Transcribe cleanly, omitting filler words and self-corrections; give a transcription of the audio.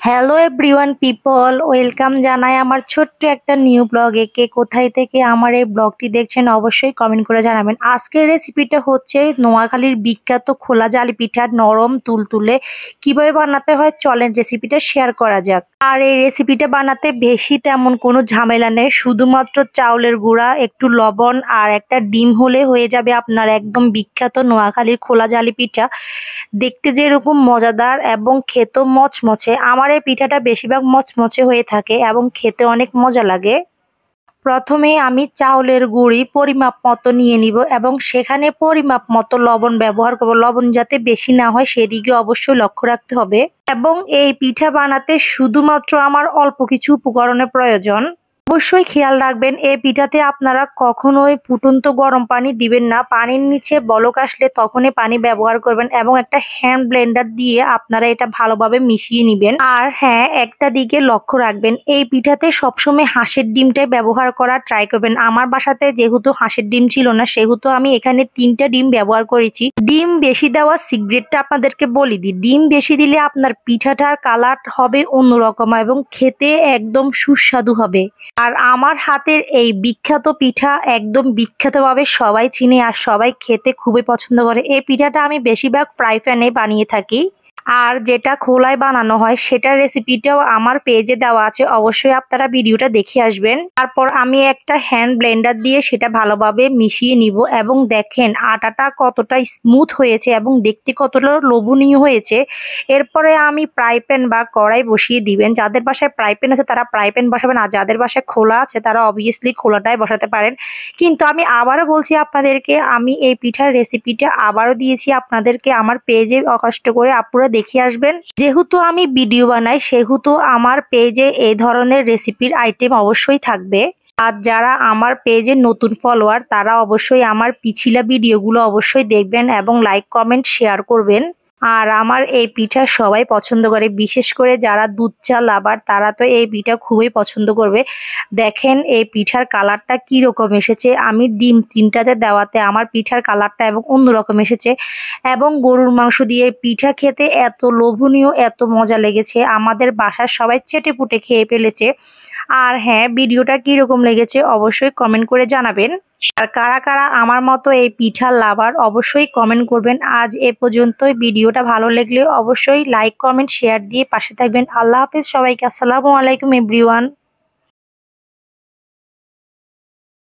Hello everyone people, welcome জানাই আমার ছোট্ট একটা নিউ ব্লগে। কে কোথায় থেকে আমার এই ব্লগটি দেখছেন অবশ্যই কমেন্ট করে জানাবেন। আজকের রেসিপিটা হচ্ছে নোয়াখালীর বিখ্যাত খোলা জালি পিঠা, নরম তুলতুলে। কিভাবে বানাতে হয় চলেন রেসিপিটা শেয়ার করা যাক। আর এই রেসিপিটা বানাতে বেশি তেমন কোনো ঝামেলা নেই, শুধুমাত্র চাউলের গুঁড়া, একটু লবণ আর একটা ডিম হলে হয়ে যাবে আপনার একদম বিখ্যাত নোয়াখালীর খোলা জালি পিঠা। দেখতে যেরকম মজাদার এবং খেতেও মচমচে। আমার এই পিঠাটা বেশিরভাগ মচমচে হয়ে থাকে এবং খেতে অনেক মজা লাগে। প্রথমে আমি চাউলের গুঁড়ি পরিমাপ মতো নিয়ে নিব এবং সেখানে পরিমাপ মতো লবণ ব্যবহার করব। লবণ যাতে বেশি না হয় সেদিকে অবশ্যই লক্ষ্য রাখতে হবে। এবং এই পিঠা বানাতে শুধুমাত্র আমার অল্প কিছু উপকরণের প্রয়োজন। অবশ্যই খেয়াল রাখবেন এই পিঠাতে আপনারা কখনোই ফুটন্ত গরম পানি দিবেন না। পানির নিচে বলক আসলে তখনই পানি ব্যবহার করবেন এবং একটা হ্যান্ড ব্লেন্ডার দিয়ে আপনারা এটা ভালোভাবে মিশিয়ে নেবেন। আর হ্যাঁ, একটা দিকে লক্ষ্য রাখবেন, এই পিঠাতে সবসময় হাঁসের ডিমটাই ব্যবহার করা ট্রাই করবেন। আমার বাসাতে যেহেতু হাঁসের ডিম ছিল না সেহেতু আমি এখানে 3টা ডিম ব্যবহার করেছি। ডিম বেশি দেওয়ার সিক্রেটটা আপনাদেরকে বলি দিই। ডিম বেশি দিলে আপনার পিঠাটার কালার হবে অন্যরকম এবং খেতে একদম সুস্বাদু হবে। আর আমার হাতের এই বিখ্যাত পিঠা একদম বিখ্যাতভাবে সবাই চিনে আর সবাই খেতে খুবই পছন্দ করে। এই পিঠাটা আমি বেশিরভাগ ফ্রাই প্যানে বানিয়ে থাকি। আর যেটা খোলায় বানানো হয় সেটার রেসিপিটাও আমার পেজে দেওয়া আছে, অবশ্যই আপনারা ভিডিওটা দেখে আসবেন। তারপর আমি একটা হ্যান্ড ব্লেন্ডার দিয়ে সেটা ভালোভাবে মিশিয়ে নিব এবং দেখেন আটাটা কতটা স্মুথ হয়েছে এবং দেখতে কতটা লোভনীয় হয়েছে। এরপরে আমি ফ্রাই প্যান বা কড়াই বসিয়ে দিবেন। যাদের বাসায় ফ্রাই প্যান আছে তারা ফ্রাই প্যান বসাবেন, আর যাদের বাসায় খোলা আছে তারা অবভিয়াসলি খোলাটাই বসাতে পারেন। কিন্তু আমি আবারও বলছি আপনাদেরকে, আমি এই পিঠার রেসিপিটা আবারও দিয়েছি আপনাদেরকে আমার পেজে, কষ্ট করে আপুরা দেখে আসবেন। যেহেতু আমি ভিডিও বানাই সেহেতু আমার পেজে এই ধরনের রেসিপির আইটেম অবশ্যই থাকবে। আর যারা আমার পেজে নতুন ফলোয়ার তারা অবশ্যই আমার পিছিলা ভিডিওগুলো অবশ্যই দেখবেন এবং লাইক কমেন্ট শেয়ার করবেন। আর আমার এই পিঠা সবাই পছন্দ করে, বিশেষ করে যারা দুধ চা লাভার তারা তো এই পিঠা খুবই পছন্দ করবে। দেখেন এই পিঠার কালারটা কি রকম এসেছে। আমি ডিম 3টাতে দেওয়াতে আমার পিঠার কালারটা এবং অন্যরকম এসেছে। এবং গরুর মাংস দিয়ে পিঠা খেতে এত লোভনীয়, এত মজা লেগেছে, আমাদের বাসার সবাই চেটেপুটে খেয়ে ফেলেছে। আর হ্যাঁ, ভিডিওটা কিরকম লেগেছে অবশ্যই কমেন্ট করে জানাবেন। আর কারা কারা আমার মতো এই পিঠার লাভার অবশ্যই কমেন্ট করবেন। আজ এ পর্যন্তই। ভিডিওটা ভালো লাগলে অবশ্যই লাইক কমেন্ট শেয়ার দিয়ে পাশে থাকবেন। আল্লাহ হাফেজ সবাইকে। আসসালামু আলাইকুম এভরিওয়ান।